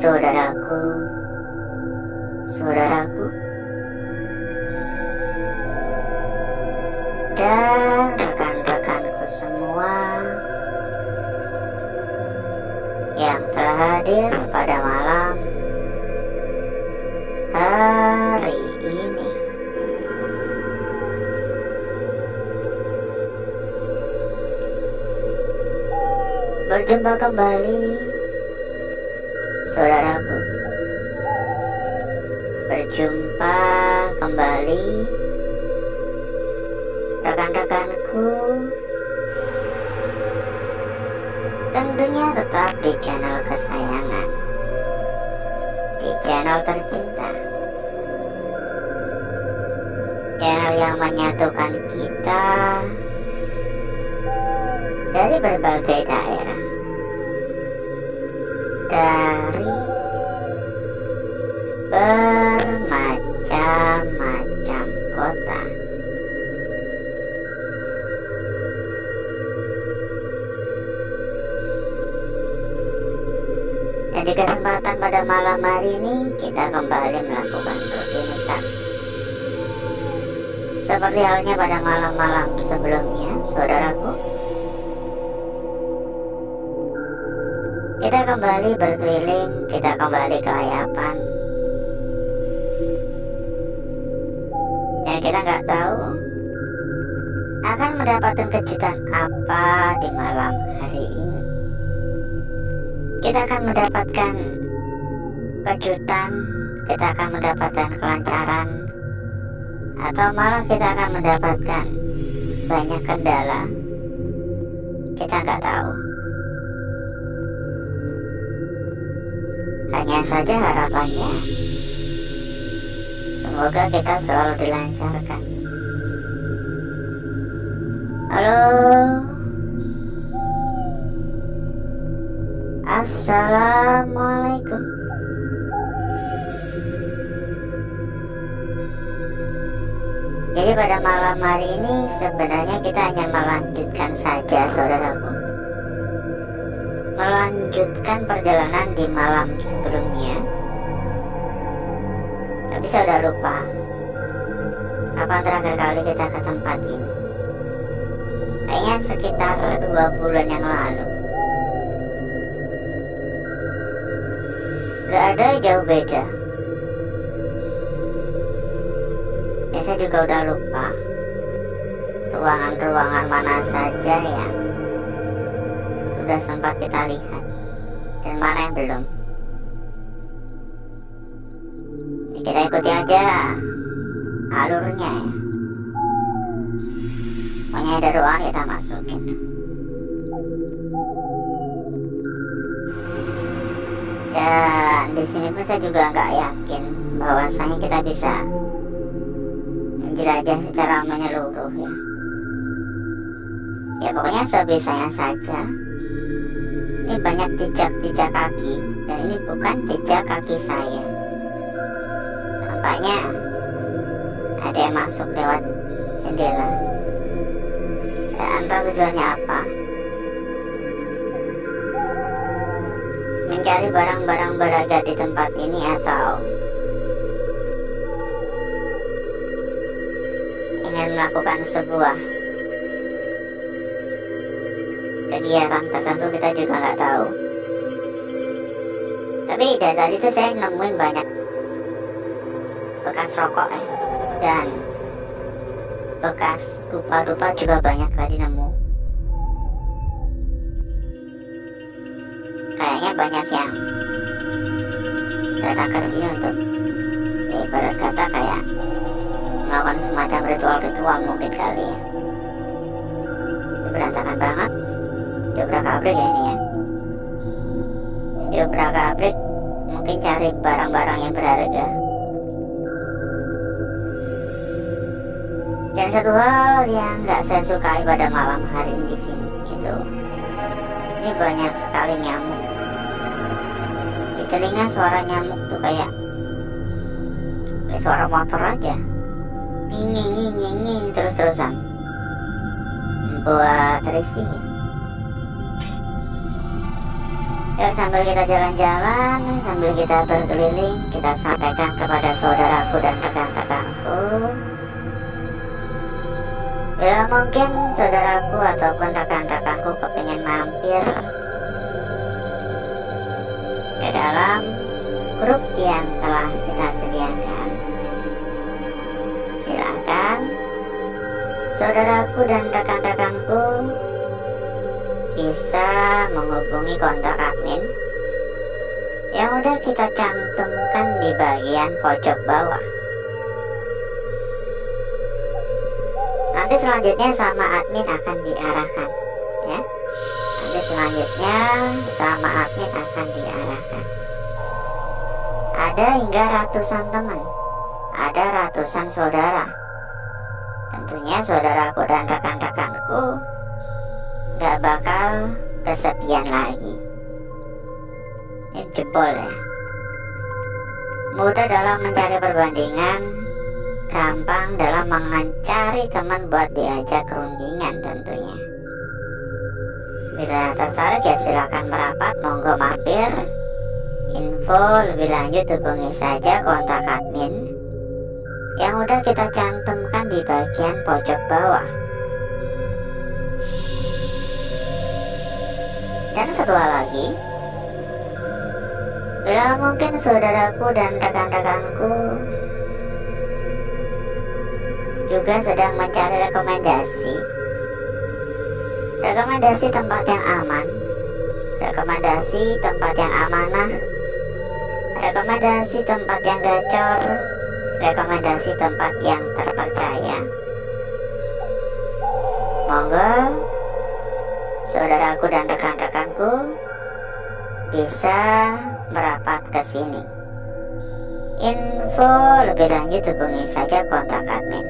Saudaraku, saudaraku, dan rekan-rekanku semua yang telah hadir pada malam hari ini. Berjumpa kembali, saudaraku. Berjumpa kembali, rekan-rekanku. Tentunya tetap di channel kesayangan, di channel tercinta, channel yang menyatukan kita dari berbagai daerah, dari bermacam-macam kota. Dan di kesempatan pada malam hari ini kita kembali melakukan rutinitas seperti halnya pada malam-malam sebelumnya, saudaraku. Kita kembali berkeliling, kita kembali ke layapan, dan kita nggak tahu akan mendapatkan kejutan apa di malam hari ini. Kita akan mendapatkan kejutan, kita akan mendapatkan kelancaran, atau malah kita akan mendapatkan banyak kendala. Kita nggak tahu. Hanya saja harapannya, semoga kita selalu dilancarkan. Halo, assalamualaikum. Jadi pada malam hari ini sebenarnya kita hanya melanjutkan saja, saudaraku, melanjutkan perjalanan di malam sebelumnya. Tapi saya udah lupa kapan terakhir kali kita ke tempat ini. Kayaknya sekitar 2 bulan yang lalu. Gak ada jauh beda. Ya saya juga udah lupa ruangan-ruangan mana saja yang sudah sempat kita lihat dan mana yang belum. Kita ikuti aja alurnya ya. Pokoknya ada ruangan kita masukin. Dan di sini pun saya juga nggak yakin bahwasanya kita bisa menjelajah secara menyeluruh ya. Ya pokoknya sebisanya saja. Ini banyak jejak-jejak kaki, dan ini bukan jejak kaki saya. Tampaknya ada yang masuk lewat jendela. Ya, entah tujuannya apa. Mencari barang-barang berharga di tempat ini, atau ingin melakukan sebuah kegiatan tertentu, kita juga nggak tahu. Tapi dari tadi tuh saya nemuin banyak bekas rokok ya, dan bekas dupa-dupa juga banyak tadi nemu. Kayaknya banyak yang datang ke sini untuk ibarat kata kayak melakukan semacam ritual-ritual mungkin kali ya. Berantakan banget. Diobrak-abrik ya ini ya. Diobrak-abrik, mungkin cari barang-barang yang berharga. Dan satu hal yang nggak saya sukai pada malam hari ini di sini itu, ini banyak sekali nyamuk. Di telinga suara nyamuk tuh kayak suara motor aja, nging terus-terusan buat risih. Yuk, sambil kita jalan-jalan, sambil kita berkeliling, kita sampaikan kepada saudaraku dan rekan-rekanku. Bila mungkin saudaraku ataupun rekan-rekanku kepingin mampir ke dalam grup yang telah kita sediakan, silakan saudaraku dan rekan-rekanku bisa menghubungi kontak admin yang udah kita cantumkan di bagian pojok bawah. Nanti selanjutnya sama admin akan diarahkan, ya. Nanti selanjutnya sama admin akan diarahkan. Ada hingga ratusan teman, ada ratusan saudara. Tentunya saudaraku dan rekan-rekanku gak bakal kesepian lagi. Ini jebol ya. Mudah dalam mencari perbandingan, gampang dalam mencari teman buat diajak rundingan tentunya. Bila tertarik ya silakan merapat, monggo mampir. Info lebih lanjut hubungi saja kontak admin yang udah kita cantumkan di bagian pojok bawah. Dan satu hal lagi, bila mungkin saudaraku dan rekan-rekanku juga sedang mencari rekomendasi tempat yang aman, rekomendasi tempat yang amanah, rekomendasi tempat yang gacor, rekomendasi tempat yang terpercaya, monggo saudaraku dan rekan-rekanku bisa merapat ke sini. Info lebih lanjut hubungi saja kontak admin.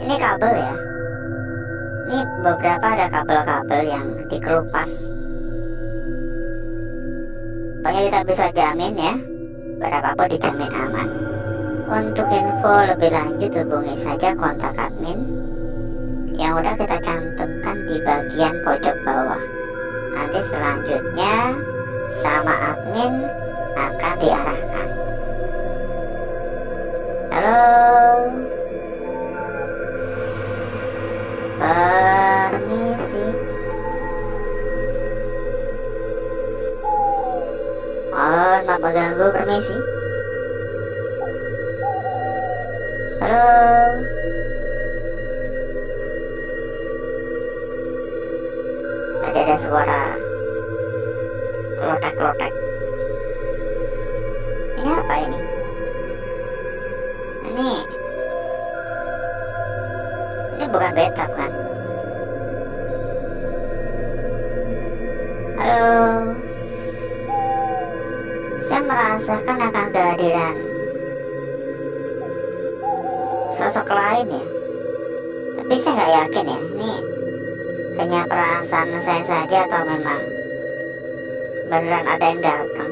Ini kabel ya. Ini beberapa ada kabel-kabel yang dikelupas. Pokoknya kita bisa jamin ya, berapapun dijamin aman. Untuk info lebih lanjut hubungi saja kontak admin yang udah kita cantumkan di bagian pojok bawah. Nanti selanjutnya sama admin akan diarahkan. Halo, permisi. Mohon maaf mengganggu, permisi. Halo. Tadi ada suara kelotek-kelotek. Ini apa ini? Ini bukan beta kan? Halo. Saya merasakan akan kehadiran sosok lain ya. Tapi saya nggak yakin ya. Ini hanya perasaan saya saja atau memang beneran ada yang datang.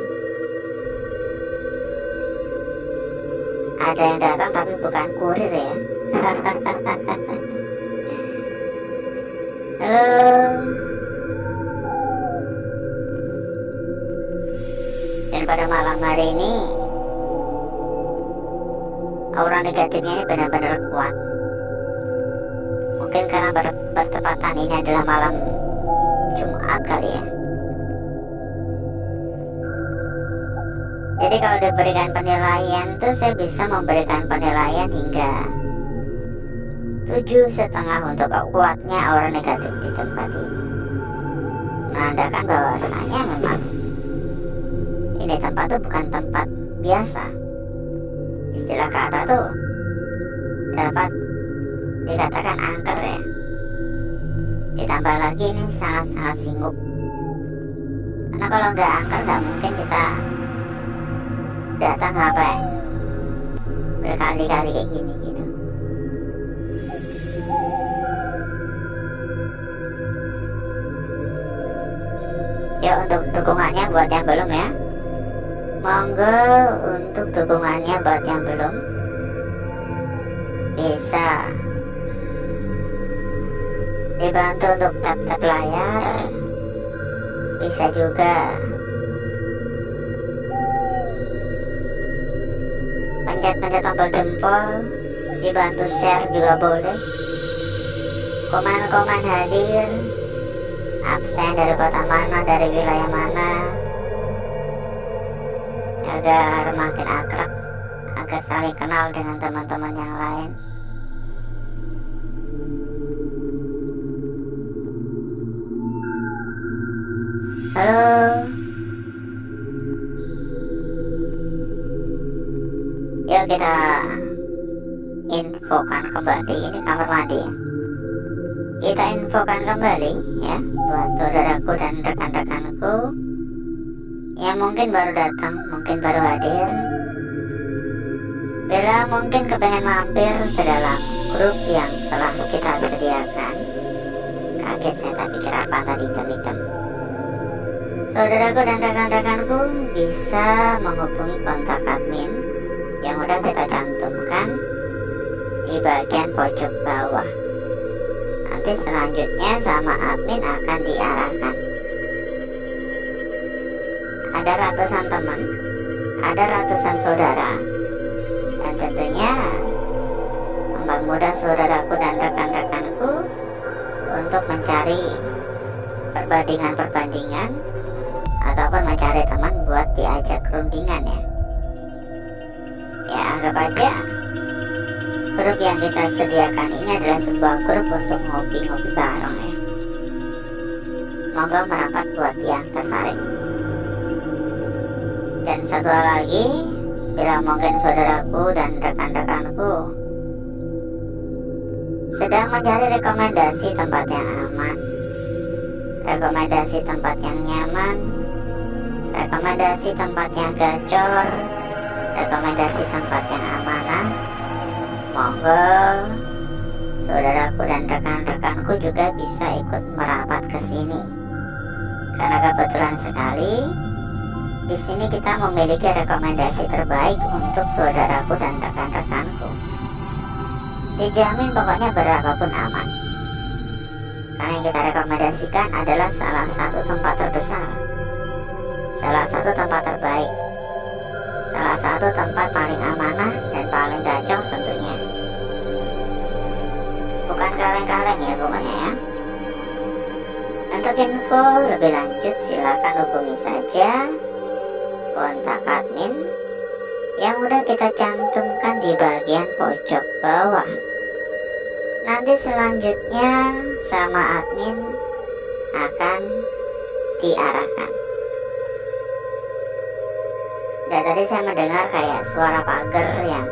Ada yang datang tapi bukan kurir ya. Halo. Dan pada malam hari ini aura negatifnya ini benar-benar kuat. Mungkin karena bertepatan ini adalah malam Jumat kali ya. Jadi kalau diberikan penilaian tuh saya bisa memberikan penilaian hingga 7,5 untuk kuatnya aura negatif di tempat ini. Menandakan bahwasanya memang ini tempat tuh bukan tempat biasa. Istilah kata tuh dapat dikatakan angker ya. Ditambah lagi ini sangat-sangat singgup. Karena kalau nggak angker nggak mungkin kita datang sampai berkali-kali kayak gini gitu. Ya untuk dukungannya buat yang belum ya, monggo untuk dukungannya buat yang belum bisa dibantu untuk tap-tap layar, bisa juga pencet tombol jempol, dibantu share juga boleh. Komen-komen hadir, absen dari kota mana, dari wilayah mana, agar makin akrab, agar saling kenal dengan teman-teman yang lain. Halo, yuk kita infokan kembali, ini kamar mandi ya. Kita infokan kembali ya buat saudaraku dan rekan-rekanku yang mungkin baru datang, mungkin baru hadir. Bila mungkin kepengen mampir ke dalam grup yang telah kita sediakan. Kaget saya, tak pikir apa tadi hitam-hitam. Saudaraku dan rekan-rekanku bisa menghubungi kontak admin yang udah kita cantumkan di bagian pojok bawah. Nanti selanjutnya sama admin akan diarahkan. Ada ratusan teman, ada ratusan saudara, dan tentunya mempermudah saudaraku dan rekan-rekanku untuk mencari perbandingan-perbandingan ataupun mencari teman buat diajak rundingan ya. Ya anggap aja grup yang kita sediakan ini adalah sebuah grup untuk ngopi-ngopi bareng ya. Semoga merapat buat yang tertarik. Dan satu hal lagi, bila mungkin saudaraku dan rekan-rekanku sedang mencari rekomendasi tempat yang aman, rekomendasi tempat yang nyaman, rekomendasi tempat yang gacor, rekomendasi tempat yang amanah, monggo saudaraku dan rekan-rekanku juga bisa ikut merapat ke sini. Karena kebetulan sekali di sini kita memiliki rekomendasi terbaik untuk saudaraku dan rekan-rekanku. Dijamin pokoknya berapapun aman. Karena yang kita rekomendasikan adalah salah satu tempat terbesar, salah satu tempat terbaik, salah satu tempat paling amanah dan paling gacor tentunya. Bukan kaleng-kaleng ya pokoknya ya. Untuk info lebih lanjut silakan hubungi saja kontak admin yang udah kita cantumkan di bagian pojok bawah. Nanti selanjutnya sama admin akan diarahkan. Dan tadi saya mendengar kayak suara pagar yang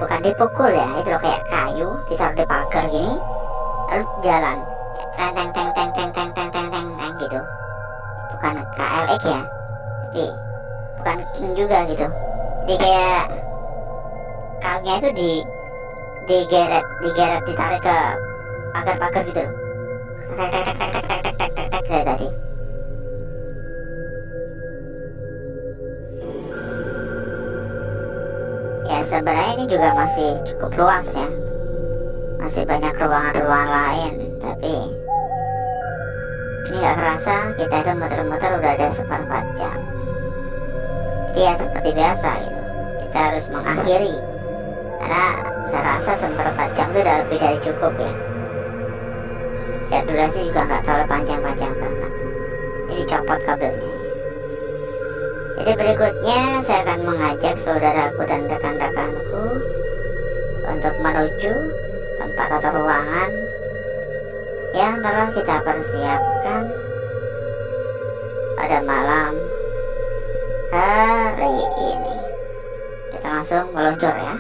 bukan dipukul ya, itu loh, kayak kayu ditaruh di pagar gini lalu jalan teng teng teng teng teng teng teng teng teng gitu. Bukan KLX ya, tapi bukan King juga gitu. Jadi kayak kayunya itu digeret ditarik ke pagar-pagar gitu loh. Tek tek tek tek tek tek tek tek tek kayak tadi. Ya sebenarnya ini juga masih cukup luas ya, masih banyak ruangan-ruangan lain, tapi ini gak kerasa kita itu muter-muter udah ada seperempat jam. Ya seperti biasa gitu, kita harus mengakhiri karena saya rasa seperempat jam itu udah lebih dari cukup ya. Ya durasi juga nggak terlalu panjang-panjang banget. Jadi copot kabelnya. Jadi berikutnya saya akan mengajak saudaraku dan rekan-rekanku untuk menuju tempat atau ruangan yang telah kita persiapkan pada malam hari ini. Kita langsung meluncur ya.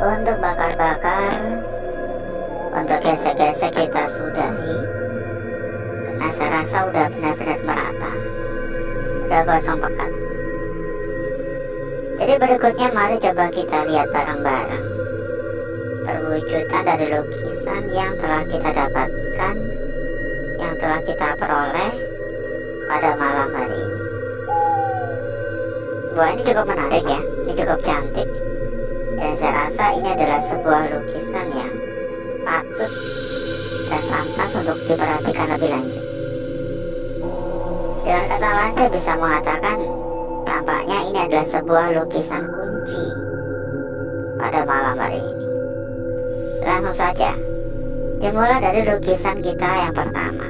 Untuk bakar-bakar, untuk gesek-gesek kita sudahi, karena saya rasa udah benar-benar merata, udah kosong pekat. Jadi berikutnya mari coba kita lihat bareng-bareng perwujudan dari lukisan yang telah kita dapatkan, yang telah kita peroleh pada malam hari ini. Wah, ini cukup menarik ya, ini cukup cantik. Dan saya rasa ini adalah sebuah lukisan yang patut dan pantas untuk diperhatikan lebih lanjut. Dengan kata lain saya bisa mengatakan tampaknya ini adalah sebuah lukisan kunci pada malam hari ini. Langsung saja dimulai dari lukisan kita yang pertama.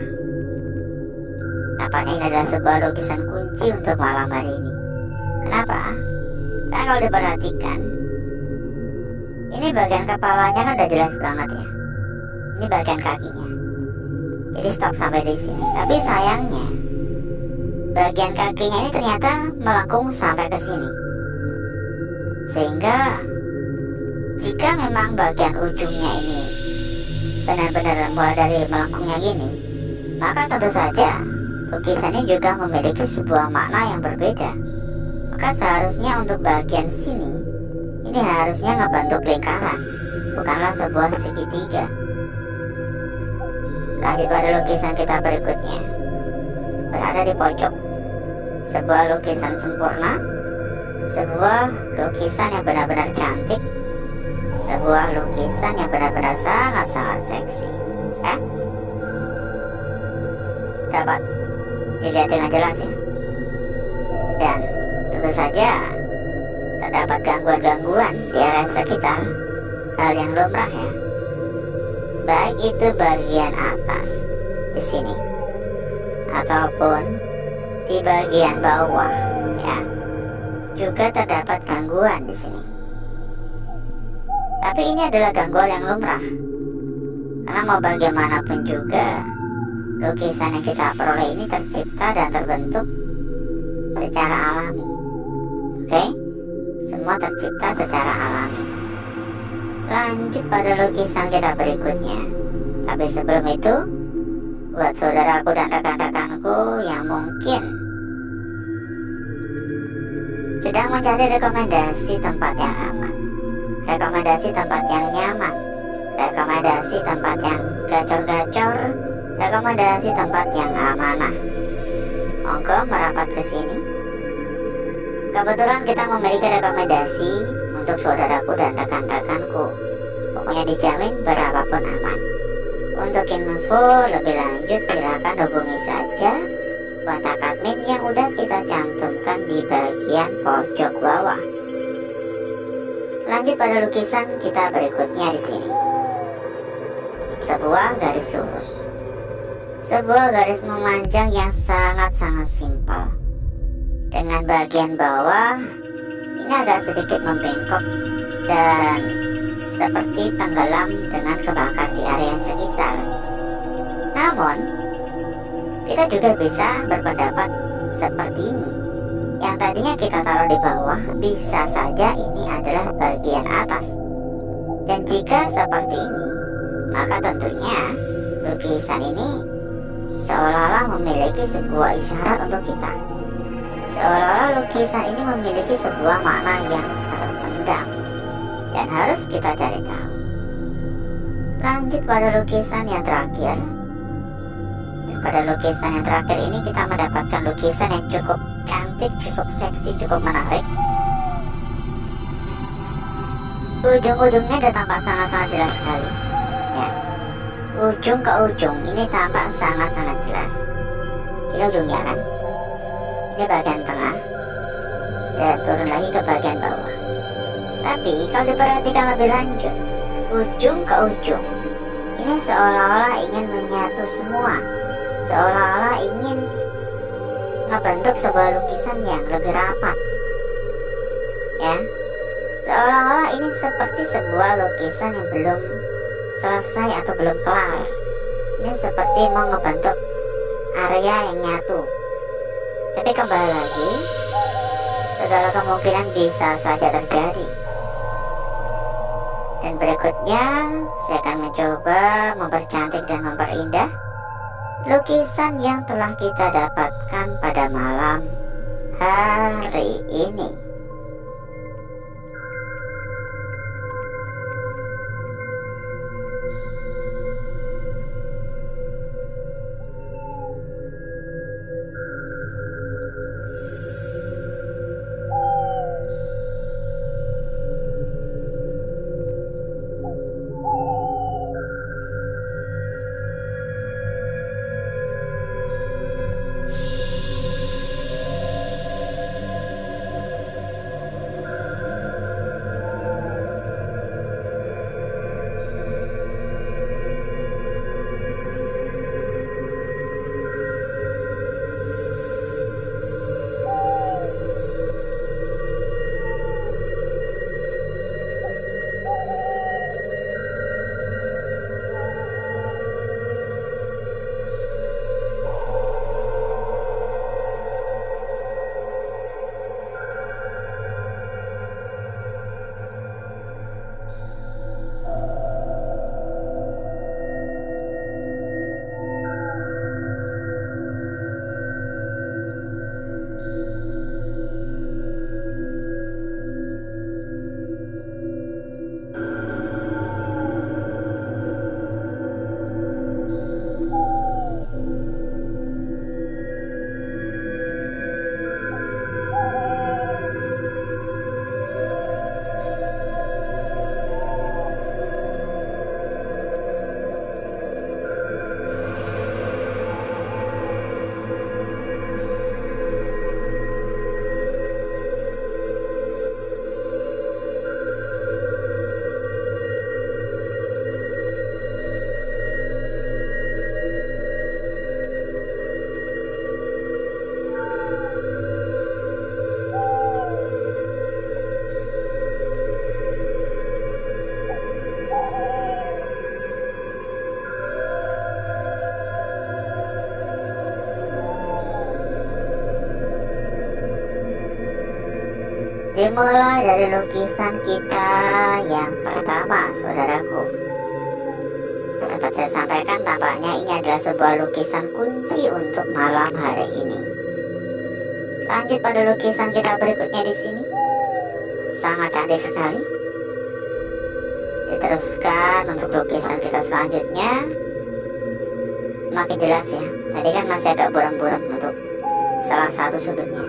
Tampaknya ini adalah sebuah lukisan kunci untuk malam hari ini. Kenapa? Karena kalau diperhatikan, ini bagian kepalanya kan udah jelas banget ya. Ini bagian kakinya. Jadi stop sampai di sini. Tapi sayangnya bagian kakinya ini ternyata melengkung sampai ke sini. Sehingga jika memang bagian ujungnya ini benar-benar mulai dari melengkungnya gini, maka tentu saja lukisan ini juga memiliki sebuah makna yang berbeda. Maka seharusnya untuk bagian sini ini harusnya ngebentuk lingkaran, bukanlah sebuah segitiga. Lanjut pada lukisan kita berikutnya, berada di pojok. Sebuah lukisan sempurna, sebuah lukisan yang benar-benar cantik, sebuah lukisan yang benar-benar sangat-sangat seksi. Dapat dilihat dengan jelas ya. Dan tentu saja terdapat gangguan-gangguan di area sekitar, hal yang lumrah ya. Baik itu bagian atas di sini ataupun di bagian bawah ya, juga terdapat gangguan di sini. Tapi ini adalah gangguan yang lumrah, karena mau bagaimanapun juga lukisan yang kita peroleh ini tercipta dan terbentuk secara alami. Oke? Semua tercipta secara alami. Lanjut pada lukisan kita berikutnya. Tapi sebelum itu, buat saudaraku dan rekan-rekanku yang mungkin sedang mencari rekomendasi tempat yang aman, rekomendasi tempat yang nyaman, rekomendasi tempat yang gacor-gacor, rekomendasi tempat yang amanah. Monggo merapat ke sini. Kebetulan kita memiliki rekomendasi untuk saudaraku dan rekan-rekanku. Pokoknya dijamin berapapun aman. Untuk info lebih lanjut silakan hubungi saja kontak admin yang udah kita cantumkan di bagian pojok bawah. Lanjut pada lukisan kita berikutnya di sini. Sebuah garis lurus. Sebuah garis memanjang yang sangat-sangat simpel. Dengan bagian bawah ini agak sedikit membengkok dan seperti tenggelam dengan kebakar di area sekitar. Namun kita juga bisa berpendapat seperti ini. Yang tadinya kita taruh di bawah, bisa saja ini adalah bagian atas. Dan jika seperti ini, maka tentunya lukisan ini seolah-olah memiliki sebuah isyarat untuk kita. Seolah-olah lukisan ini memiliki sebuah makna yang terpendam dan harus kita cari tahu. Lanjut pada lukisan yang terakhir. Dan pada lukisan yang terakhir ini kita mendapatkan lukisan yang cukup cantik, cukup seksi, cukup menarik. Ujung-ujungnya ada tampak sangat-sangat jelas sekali. Ya, ujung ke ujung ini tampak sangat-sangat jelas. Ini ujungnya kan, ini bagian tengah dan turun lagi ke bagian bawah. Tapi kalau diperhatikan lebih lanjut, ujung ke ujung ini seolah-olah ingin menyatu semua, seolah-olah ingin ngebentuk sebuah lukisan yang lebih rapat. Ya, seolah-olah ini seperti sebuah lukisan yang belum selesai atau belum kelar. Ini seperti mau ngebentuk area yang nyatu. Tapi kembali lagi, segala kemungkinan bisa saja terjadi. Dan berikutnya saya akan mencoba mempercantik dan memperindah lukisan yang telah kita dapatkan pada malam hari ini. Dimulai dari lukisan kita yang pertama, saudaraku. Seperti saya sampaikan, tampaknya ini adalah sebuah lukisan kunci untuk malam hari ini. Lanjut pada lukisan kita berikutnya di sini. Sangat cantik sekali. Diteruskan untuk lukisan kita selanjutnya. Makin jelas ya. Tadi kan masih agak buram-buram untuk salah satu sudutnya.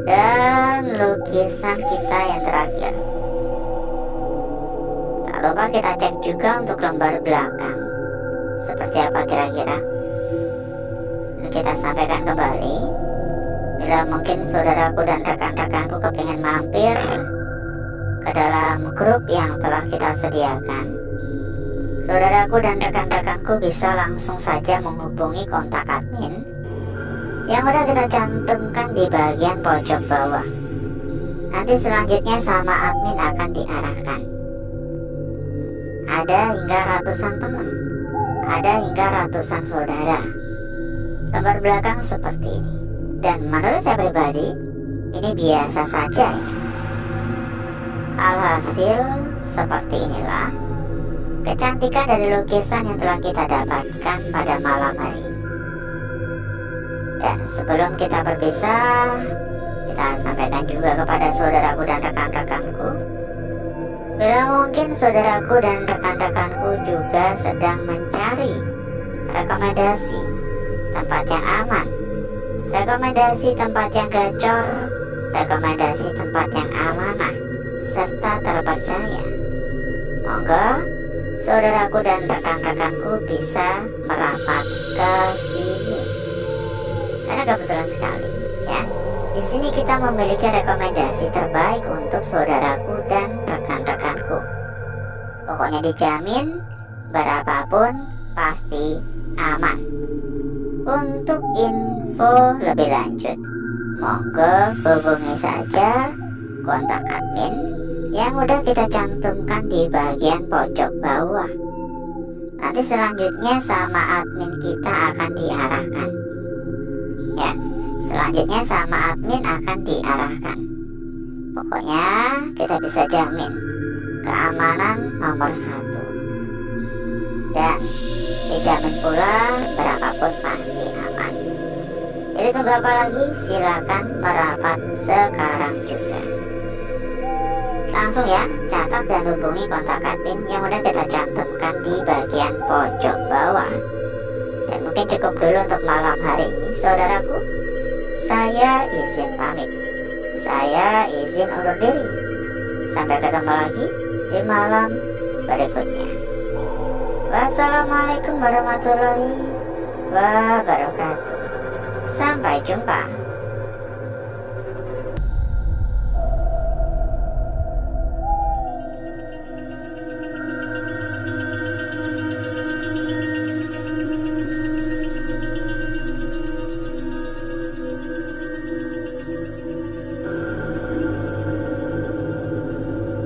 Dan lukisan kita yang terakhir. Tak lupa kita cek juga untuk lembar belakang. Seperti apa kira-kira? Ini kita sampaikan kembali. Bila mungkin saudaraku dan rekan-rekanku kepingin mampir ke dalam grup yang telah kita sediakan, saudaraku dan rekan-rekanku bisa langsung saja menghubungi kontak admin yang udah kita cantumkan di bagian pojok bawah. Nanti selanjutnya sama admin akan diarahkan. Ada hingga ratusan teman, ada hingga ratusan saudara. Lembar belakang seperti ini. Dan menurut saya pribadi, ini biasa saja ya. Alhasil seperti inilah kecantikan dari lukisan yang telah kita dapatkan pada malam hari ini. Dan sebelum kita berpisah, kita sampaikan juga kepada saudaraku dan rekan-rekanku, bila mungkin saudaraku dan rekan-rekanku juga sedang mencari rekomendasi tempat yang aman, rekomendasi tempat yang gacor, rekomendasi tempat yang amanah serta terpercaya, monggo saudaraku dan rekan-rekanku bisa merapat ke sini. Karena kebetulan sekali ya, di sini kita memiliki rekomendasi terbaik untuk saudaraku dan rekan-rekanku. Pokoknya dijamin berapapun pasti aman. Untuk info lebih lanjut, monggo hubungi saja kontak admin yang udah kita cantumkan di bagian pojok bawah. Nanti selanjutnya sama admin kita akan diarahkan. Ya, selanjutnya sama admin akan diarahkan. Pokoknya kita bisa jamin keamanan nomor 1. Dan dijamin pula berapapun pasti aman. Jadi tunggu apa lagi? Silakan merapat sekarang juga. Langsung ya, catat dan hubungi kontak admin yang udah kita cantumkan di bagian pojok bawah. Dan mungkin cukup dulu untuk malam hari ini, saudaraku. Saya izin pamit. Saya izin undur diri. Sampai ketemu lagi di malam berikutnya. Wassalamualaikum warahmatullahi wabarakatuh. Sampai jumpa.